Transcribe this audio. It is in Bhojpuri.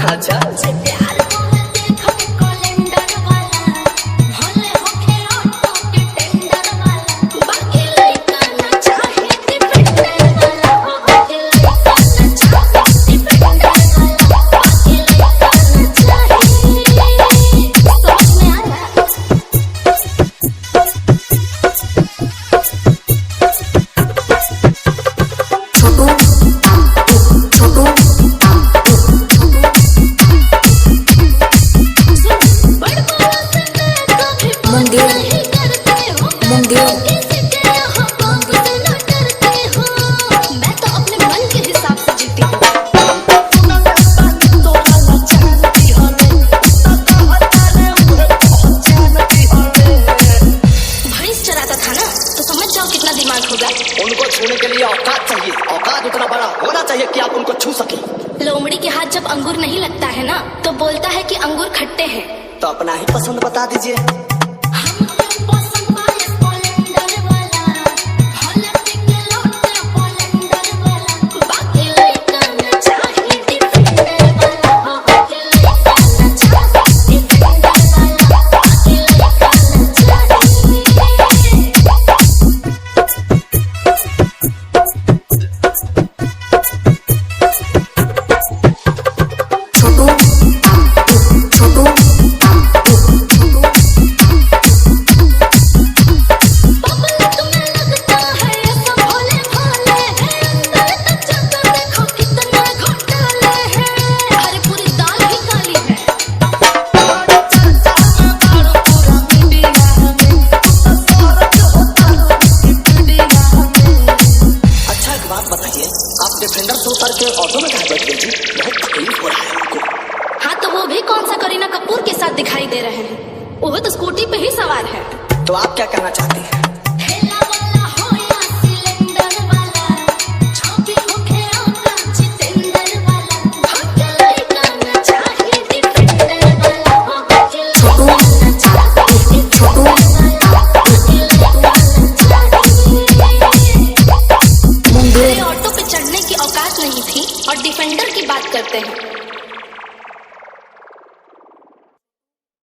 अच्छा उनको छूने के लिए औकात चाहिए, औकात उतना बड़ा होना चाहिए कि आप उनको छू सके। लोमड़ी के हाथ जब अंगूर नहीं लगता है ना तो बोलता है कि अंगूर खट्टे हैं। तो अपना ही पसंद बता दीजिए। आप डिफेंडर से उतर के ऑटो में कहाँ बैठ गई थी? बहुत तकलीफ हो रहा है आपको। हाँ तो वो भी कौन सा करीना कपूर के साथ दिखाई दे रहे हैं। वो तो स्कूटी पे ही सवार है। तो आप क्या कहना चाहती हैं? ऑटो पे चढ़ने की औकात नहीं थी और डिफेंडर की बात करते हैं।